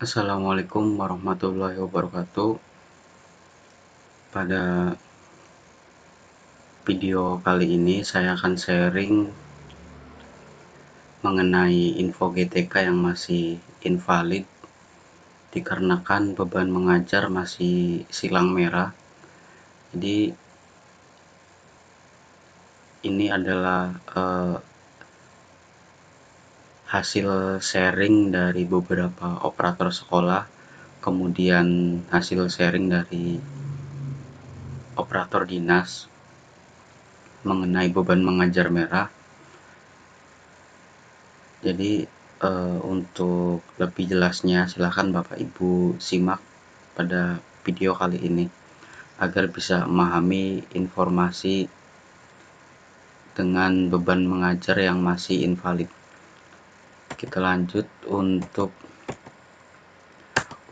Assalamualaikum warahmatullahi wabarakatuh. Pada video kali ini saya akan sharing mengenai info GTK yang masih invalid dikarenakan beban mengajar masih silang merah. Jadi ini adalah hasil sharing dari beberapa operator sekolah, kemudian hasil sharing dari operator dinas mengenai beban mengajar merah. Jadi untuk lebih jelasnya silahkan Bapak Ibu simak pada video kali ini agar bisa memahami informasi dengan beban mengajar yang masih invalid. Kita lanjut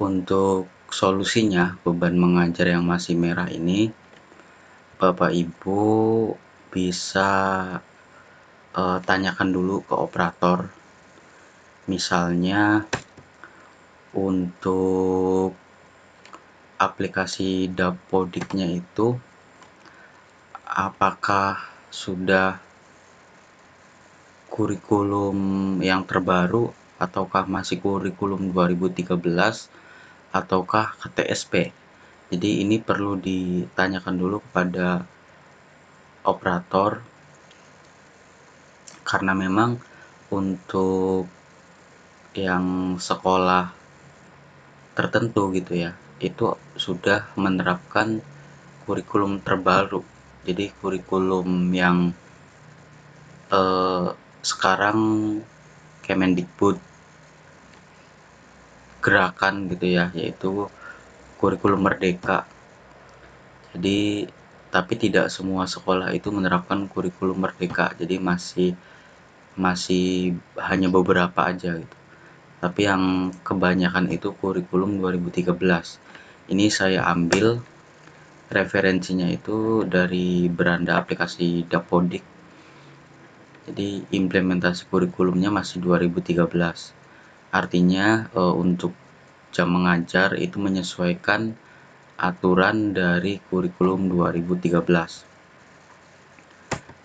untuk solusinya beban mengajar yang masih merah ini, Bapak Ibu bisa tanyakan dulu ke operator. Misalnya untuk aplikasi Dapodiknya itu apakah sudah kurikulum yang terbaru ataukah masih kurikulum 2013 ataukah KTSP. Jadi ini perlu ditanyakan dulu kepada operator karena memang untuk yang sekolah tertentu gitu ya, itu sudah menerapkan kurikulum terbaru. Jadi kurikulum yang sekarang Kemendikbud gerakan gitu ya, yaitu kurikulum merdeka. Jadi tapi tidak semua sekolah itu menerapkan kurikulum merdeka. Jadi masih hanya beberapa aja gitu. Tapi yang kebanyakan itu kurikulum 2013. Ini saya ambil referensinya itu dari beranda aplikasi Dapodik. Jadi implementasi kurikulumnya masih 2013. Artinya untuk jam mengajar itu menyesuaikan aturan dari kurikulum 2013.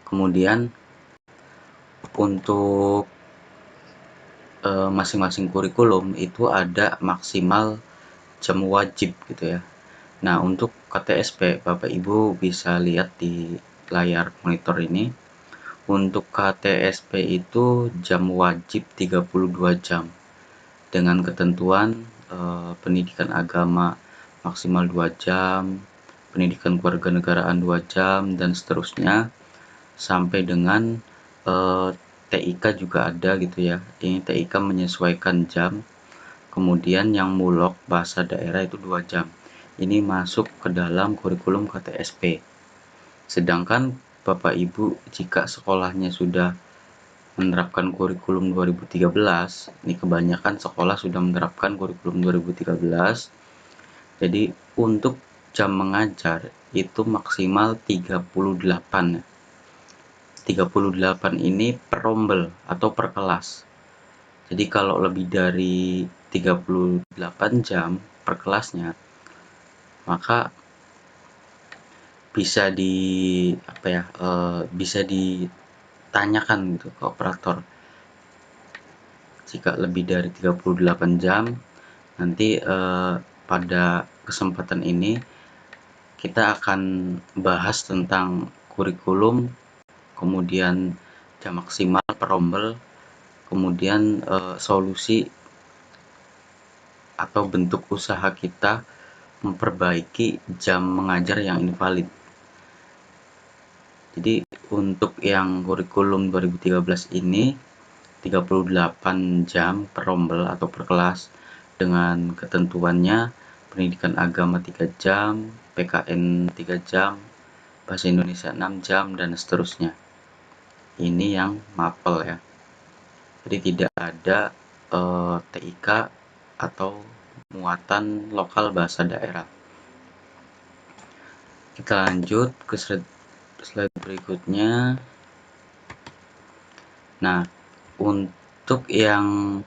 Kemudian untuk masing-masing kurikulum itu ada maksimal jam wajib gitu ya. Nah, untuk KTSP Bapak Ibu bisa lihat di layar monitor ini. Untuk KTSP itu jam wajib 32 jam dengan ketentuan pendidikan agama maksimal 2 jam, pendidikan kewarganegaraan 2 jam, dan seterusnya sampai dengan TIK juga ada gitu ya. Ini TIK menyesuaikan jam. Kemudian yang mulok bahasa daerah itu 2 jam. Ini masuk ke dalam kurikulum KTSP. Sedangkan Bapak Ibu jika sekolahnya sudah menerapkan kurikulum 2013, ini kebanyakan sekolah sudah menerapkan kurikulum 2013. Jadi untuk jam mengajar itu maksimal 38. 38 ini per rombel atau per kelas. Jadi kalau lebih dari 38 jam per kelasnya, maka bisa bisa ditanyakan gitu ke operator. Jika lebih dari 38 jam, nanti pada kesempatan ini kita akan bahas tentang kurikulum, kemudian jam maksimal per rombel, kemudian solusi atau bentuk usaha kita memperbaiki jam mengajar yang invalid. Jadi untuk yang kurikulum 2013 ini 38 jam per rombel atau per kelas dengan ketentuannya pendidikan agama 3 jam, PKN 3 jam, bahasa Indonesia 6 jam, dan seterusnya. Ini yang mapel ya. Jadi tidak ada TIK atau muatan lokal bahasa daerah. Kita lanjut ke slide berikutnya. Nah, untuk yang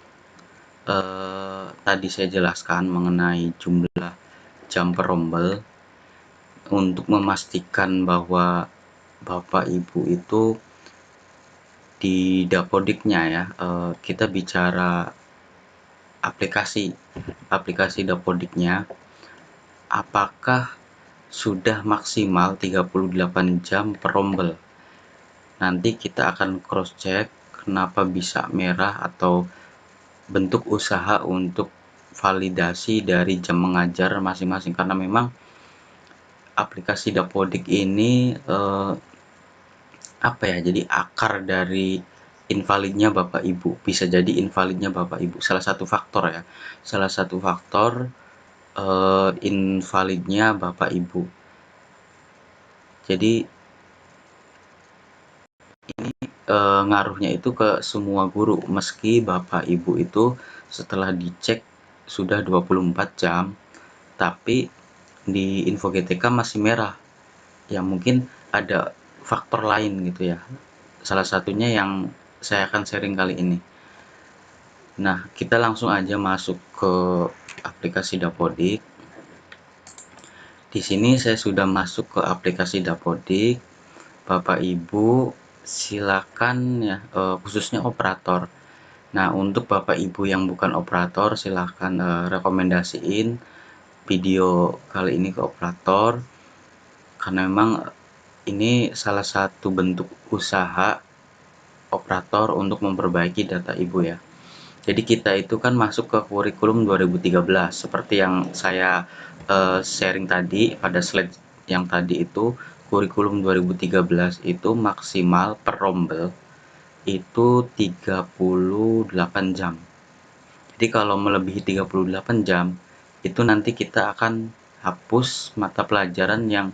tadi saya jelaskan mengenai jumlah jam perombel untuk memastikan bahwa Bapak Ibu itu di Dapodiknya ya, kita bicara aplikasi Dapodiknya, apakah sudah maksimal 38 jam perombel. Nanti kita akan cross check kenapa bisa merah atau bentuk usaha untuk validasi dari jam mengajar masing-masing, karena memang aplikasi Dapodik ini jadi akar dari invalidnya Bapak Ibu, bisa jadi invalidnya Bapak Ibu, salah satu faktor ya, invalidnya Bapak Ibu. Jadi ngaruhnya itu ke semua guru, meski Bapak Ibu itu setelah dicek sudah 24 jam, tapi di info GTK masih merah. Ya mungkin ada faktor lain gitu ya. Salah satunya yang saya akan sharing kali ini. Nah, kita langsung aja masuk ke aplikasi Dapodik. Di sini saya sudah masuk ke aplikasi Dapodik. Bapak Ibu silakan ya, khususnya operator. Nah, untuk Bapak Ibu yang bukan operator, silakan rekomendasiin video kali ini ke operator, karena memang ini salah satu bentuk usaha operator untuk memperbaiki data Ibu ya. Jadi kita itu kan masuk ke kurikulum 2013 seperti yang saya sharing tadi pada slide yang tadi itu. Kurikulum 2013 itu maksimal per rombel itu 38 jam. Jadi kalau melebihi 38 jam itu nanti kita akan hapus mata pelajaran yang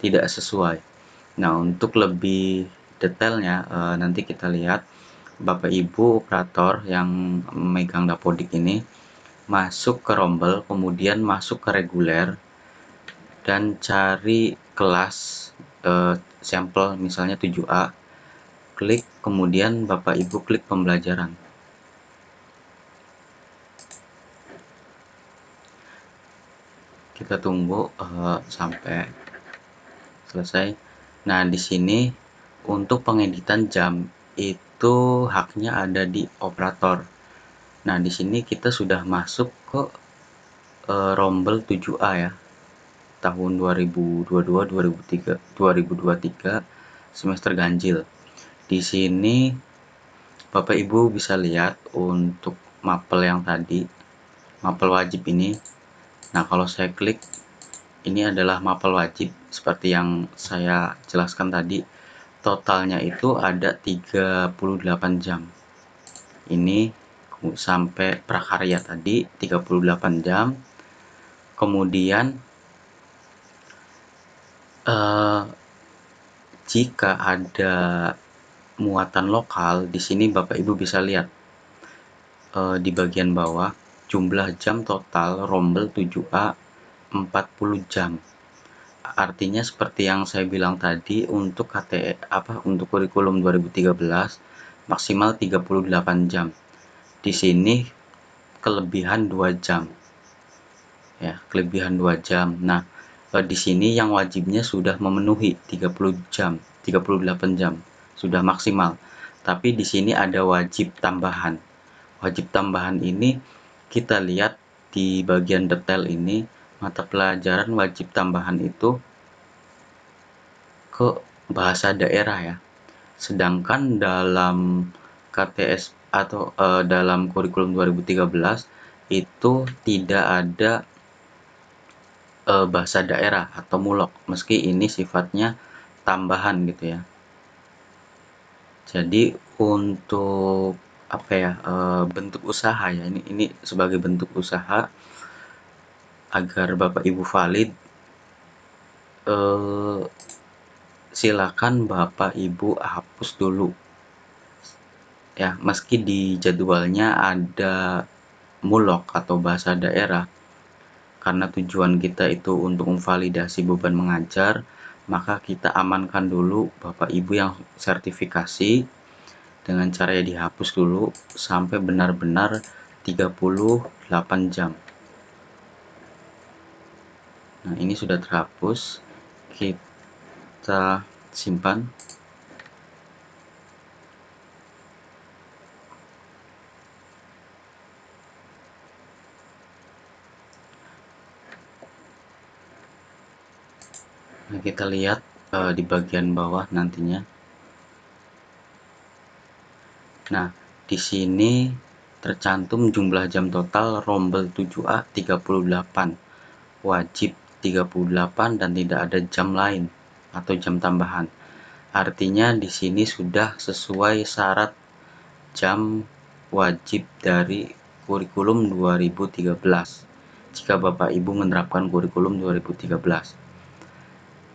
tidak sesuai. Nah, untuk lebih detailnya nanti kita lihat Bapak Ibu operator yang megang Dapodik ini masuk ke rombel, kemudian masuk ke reguler dan cari kelas sampel misalnya 7A, klik, kemudian Bapak Ibu klik pembelajaran. Kita tunggu sampai selesai. Nah, di sini untuk pengeditan jam itu haknya ada di operator. Nah, di sini kita sudah masuk ke rombel 7A ya. Tahun 2023 semester ganjil. Di sini Bapak Ibu bisa lihat untuk mapel yang tadi, mapel wajib ini. Nah, kalau saya klik, ini adalah mapel wajib seperti yang saya jelaskan tadi. Totalnya itu ada 38 jam. Ini sampai prakarya tadi 38 jam. Kemudian jika ada muatan lokal, di sini Bapak Ibu bisa lihat di bagian bawah jumlah jam total rombel 7A 40 jam. Artinya seperti yang saya bilang tadi, untuk untuk kurikulum 2013 maksimal 38 jam. Di sini kelebihan 2 jam. Ya, kelebihan 2 jam. Nah, di sini yang wajibnya sudah memenuhi 30 jam, 38 jam. Sudah maksimal. Tapi di sini ada wajib tambahan. Wajib tambahan ini kita lihat di bagian detail ini, mata pelajaran wajib tambahan itu ke bahasa daerah ya. Sedangkan dalam KTS atau dalam kurikulum 2013 itu tidak ada bahasa daerah atau mulok, meski ini sifatnya tambahan gitu ya. Jadi untuk bentuk usaha ya, ini sebagai bentuk usaha agar Bapak Ibu valid, silakan Bapak Ibu hapus dulu ya, meski di jadwalnya ada mulok atau bahasa daerah. Karena tujuan kita itu untuk memvalidasi beban mengajar, maka kita amankan dulu Bapak Ibu yang sertifikasi dengan cara dihapus dulu sampai benar-benar 38 jam. Nah, ini sudah terhapus. Kita simpan. Nah, kita lihat di bagian bawah nantinya. Nah, di sini tercantum jumlah jam total rombel 7A 38, wajib 38 dan tidak ada jam lain atau jam tambahan. Artinya di sini sudah sesuai syarat jam wajib dari kurikulum 2013. Jika Bapak Ibu menerapkan kurikulum 2013.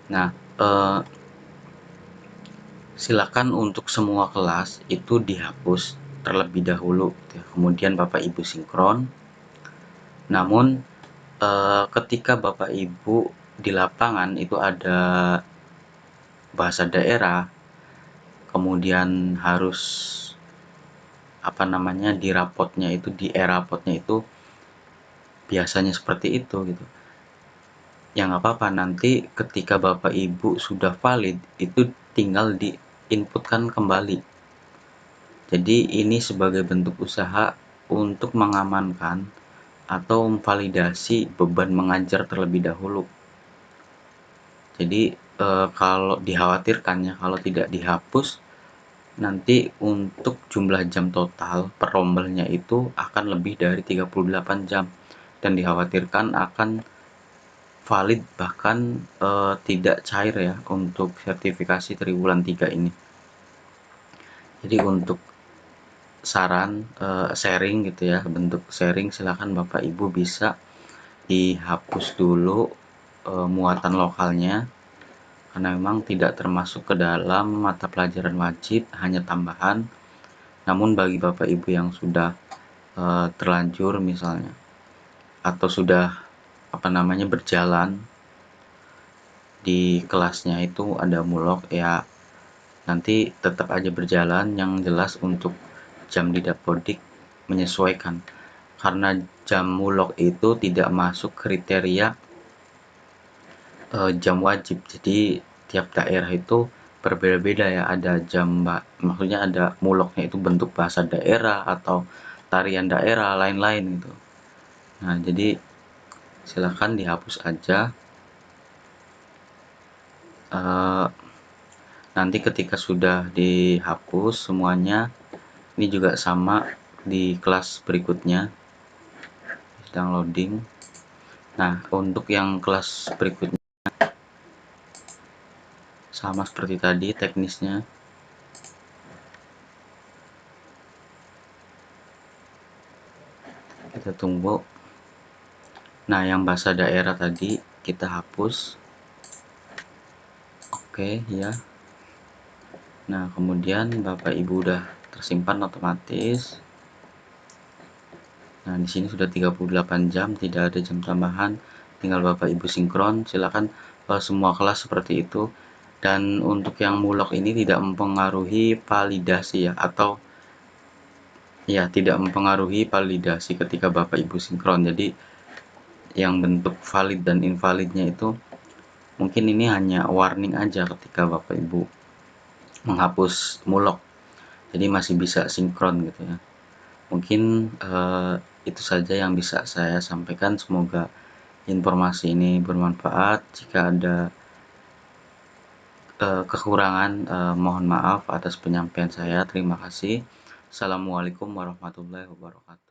Nah, silakan untuk semua kelas itu dihapus terlebih dahulu, gitu ya. Kemudian Bapak Ibu sinkron. Namun ketika Bapak Ibu di lapangan itu ada bahasa daerah, kemudian harus di rapotnya itu, di e-rapotnya itu biasanya seperti itu gitu. Ya nggak apa-apa, nanti ketika Bapak Ibu sudah valid itu tinggal diinputkan kembali. Jadi ini sebagai bentuk usaha untuk mengamankan atau memvalidasi beban mengajar terlebih dahulu. Jadi kalau dikhawatirkan ya, kalau tidak dihapus nanti untuk jumlah jam total per rombelnya itu akan lebih dari 38 jam dan dikhawatirkan akan valid bahkan tidak cair ya untuk sertifikasi triwulan 3 ini. Jadi untuk saran sharing gitu ya, bentuk sharing, silahkan Bapak Ibu bisa dihapus dulu muatan lokalnya karena memang tidak termasuk ke dalam mata pelajaran wajib, hanya tambahan. Namun bagi Bapak Ibu yang sudah terlanjur misalnya atau sudah berjalan di kelasnya itu ada mulok ya, nanti tetap aja berjalan, yang jelas untuk jam di Dapodik menyesuaikan karena jam mulok itu tidak masuk kriteria jam wajib. Jadi tiap daerah itu berbeda-beda ya, ada jam maksudnya ada muloknya itu bentuk bahasa daerah atau tarian daerah lain-lain gitu. Nah, jadi silahkan dihapus aja. Nanti ketika sudah dihapus semuanya, ini juga sama di kelas berikutnya sedang loading. Nah, untuk yang kelas berikutnya sama seperti tadi teknisnya. Kita tunggu. Nah, yang bahasa daerah tadi kita hapus. Oke, ya. Nah, kemudian Bapak Ibu udah tersimpan otomatis. Nah, di sini sudah 38 jam, tidak ada jam tambahan. Tinggal Bapak Ibu sinkron. Silakan semua kelas seperti itu. Dan untuk yang mulok ini tidak mempengaruhi validasi ya, atau ya tidak mempengaruhi validasi ketika Bapak Ibu sinkron. Jadi yang bentuk valid dan invalidnya itu mungkin ini hanya warning aja ketika Bapak Ibu menghapus mulok. Jadi masih bisa sinkron gitu ya. Mungkin itu saja yang bisa saya sampaikan. Semoga informasi ini bermanfaat. Jika ada kekurangan, mohon maaf atas penyampaian saya. Terima kasih. Assalamualaikum warahmatullahi wabarakatuh.